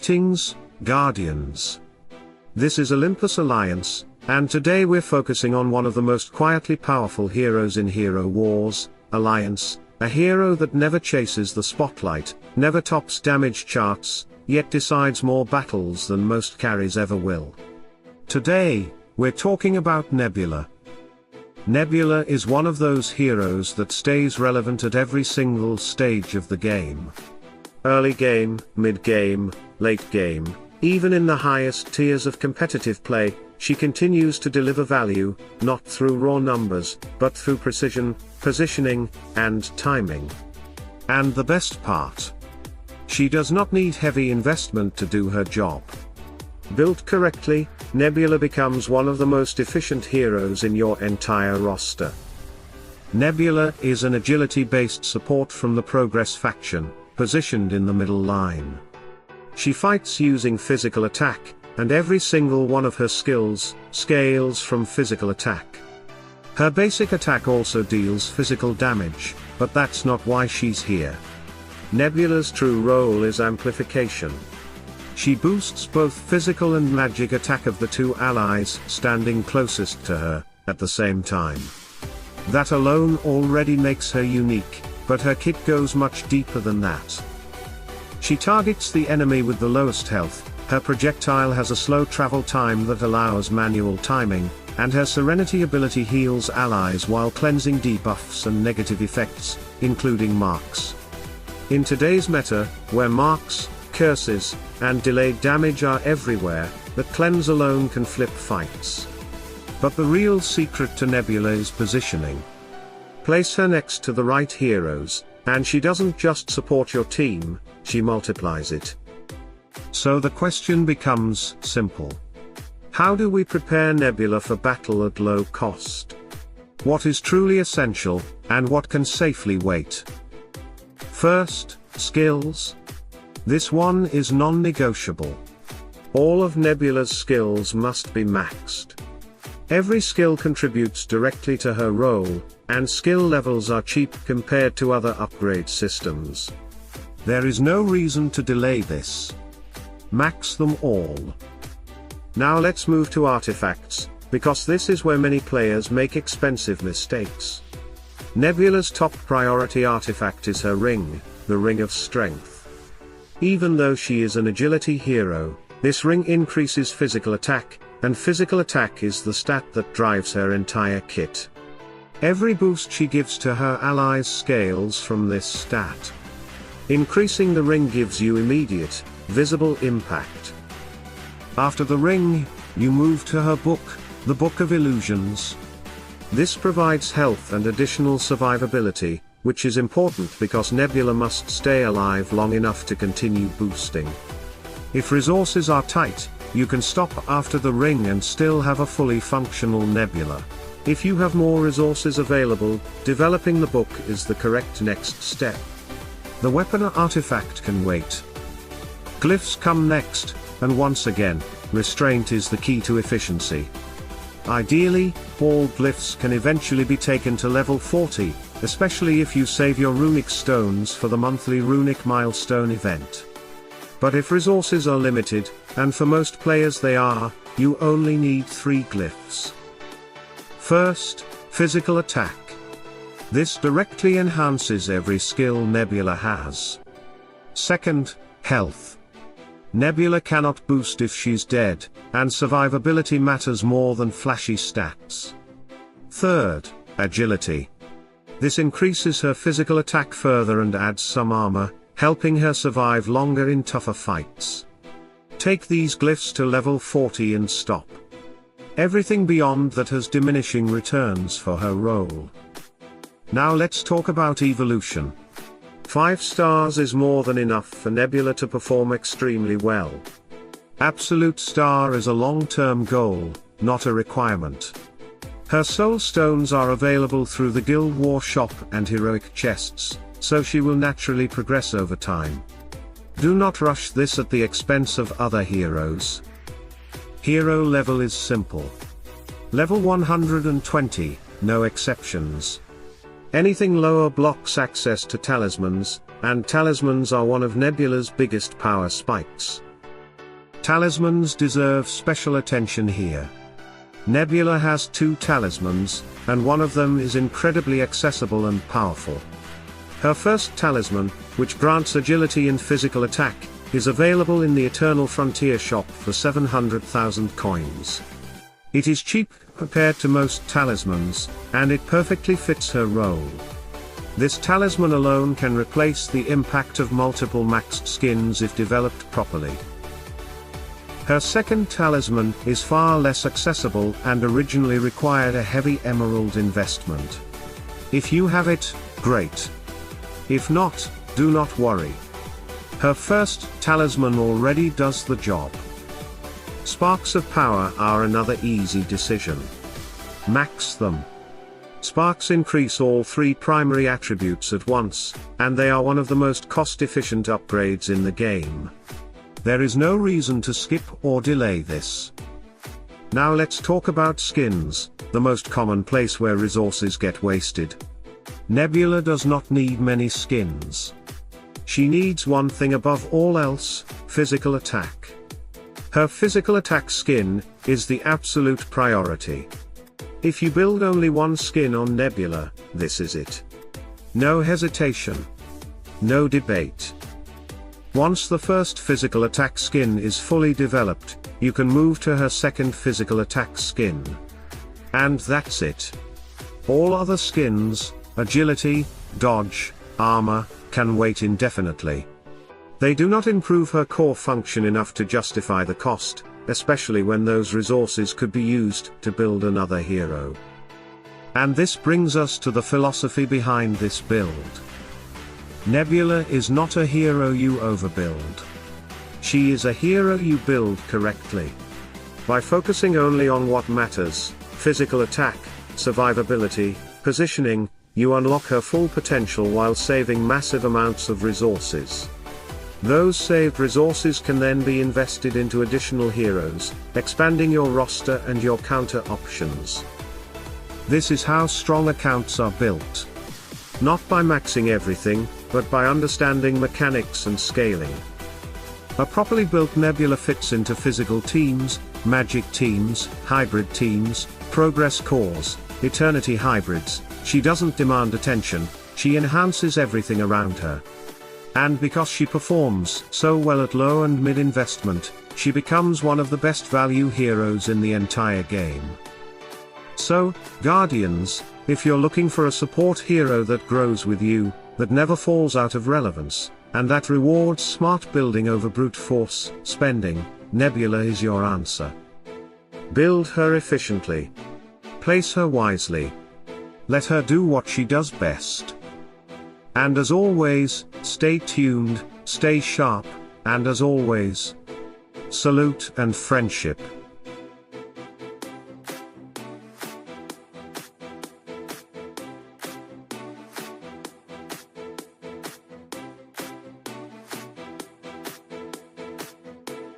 Greetings, Guardians. This is Olympus Alliance, and today we're focusing on one of the most quietly powerful heroes in Hero Wars, Alliance, a hero that never chases the spotlight, never tops damage charts, yet decides more battles than most carries ever will. Today, we're talking about Nebula. Nebula is one of those heroes that stays relevant at every single stage of the game. Early game, mid-game, late game, even in the highest tiers of competitive play, she continues to deliver value, not through raw numbers, but through precision, positioning, and timing. And the best part? She does not need heavy investment to do her job. Built correctly, Nebula becomes one of the most efficient heroes in your entire roster. Nebula is an agility-based support from the Progress faction, positioned in the middle line. She fights using physical attack, and every single one of her skills scales from physical attack. Her basic attack also deals physical damage, but that's not why she's here. Nebula's true role is amplification. She boosts both physical and magic attack of the two allies standing closest to her, at the same time. That alone already makes her unique, but her kit goes much deeper than that. She targets the enemy with the lowest health, her projectile has a slow travel time that allows manual timing, and her Serenity ability heals allies while cleansing debuffs and negative effects, including marks. In today's meta, where marks, curses, and delayed damage are everywhere, the cleanse alone can flip fights. But the real secret to Nebula is positioning. Place her next to the right heroes, and she doesn't just support your team, she multiplies it. So the question becomes simple. How do we prepare Nebula for battle at low cost? What is truly essential, and what can safely wait? First, skills. This one is non-negotiable. All of Nebula's skills must be maxed. Every skill contributes directly to her role, and skill levels are cheap compared to other upgrade systems. There is no reason to delay this. Max them all. Now let's move to artifacts, because this is where many players make expensive mistakes. Nebula's top priority artifact is her ring, the Ring of Strength. Even though she is an agility hero, this ring increases physical attack, and physical attack is the stat that drives her entire kit. Every boost she gives to her allies scales from this stat. Increasing the ring gives you immediate, visible impact. After the ring, you move to her book, the Book of Illusions. This provides health and additional survivability, which is important because Nebula must stay alive long enough to continue boosting. If resources are tight, you can stop after the ring and still have a fully functional Nebula. If you have more resources available, developing the book is the correct next step. The weapon or artifact can wait. Glyphs come next, and once again, restraint is the key to efficiency. Ideally, all glyphs can eventually be taken to level 40, especially if you save your runic stones for the monthly runic milestone event. But if resources are limited, and for most players they are, you only need 3 glyphs. First, physical attack. This directly enhances every skill Nebula has. Second, health. Nebula cannot boost if she's dead, and survivability matters more than flashy stats. Third, agility. This increases her physical attack further and adds some armor, helping her survive longer in tougher fights. Take these glyphs to level 40 and stop. Everything beyond that has diminishing returns for her role. Now let's talk about evolution. 5 stars is more than enough for Nebula to perform extremely well. Absolute star is a long-term goal, not a requirement. Her soul stones are available through the Guild War shop and heroic chests, so she will naturally progress over time. Do not rush this at the expense of other heroes. Hero level is simple. Level 120, no exceptions. Anything lower blocks access to talismans, and talismans are one of Nebula's biggest power spikes. Talismans deserve special attention here. Nebula has 2 talismans, and one of them is incredibly accessible and powerful. Her first talisman, which grants agility in physical attack, is available in the Eternal Frontier shop for 700,000 coins. It is cheap compared to most talismans, and it perfectly fits her role. This talisman alone can replace the impact of multiple maxed skins if developed properly. Her second talisman is far less accessible and originally required a heavy emerald investment. If you have it, great. If not, do not worry. Her first talisman already does the job. Sparks of power are another easy decision. Max them. Sparks increase all 3 primary attributes at once, and they are one of the most cost-efficient upgrades in the game. There is no reason to skip or delay this. Now let's talk about skins, the most common place where resources get wasted. Nebula does not need many skins. She needs one thing above all else: physical attack. Her physical attack skin is the absolute priority. If you build only one skin on Nebula, this is it. No hesitation. No debate. Once the first physical attack skin is fully developed, you can move to her second physical attack skin. And that's it. All other skins, agility, dodge, armor, can wait indefinitely. They do not improve her core function enough to justify the cost, especially when those resources could be used to build another hero. And this brings us to the philosophy behind this build. Nebula is not a hero you overbuild. She is a hero you build correctly. By focusing only on what matters, physical attack, survivability, positioning, you unlock her full potential while saving massive amounts of resources. Those saved resources can then be invested into additional heroes, expanding your roster and your counter options. This is how strong accounts are built. Not by maxing everything, but by understanding mechanics and scaling. A properly built Nebula fits into physical teams, magic teams, hybrid teams, progress cores, eternity hybrids. She doesn't demand attention, she enhances everything around her. And because she performs so well at low and mid investment, she becomes one of the best value heroes in the entire game. So, Guardians, if you're looking for a support hero that grows with you, that never falls out of relevance, and that rewards smart building over brute force spending, Nebula is your answer. Build her efficiently. Place her wisely. Let her do what she does best. And as always, stay tuned, stay sharp, and as always, salute and friendship.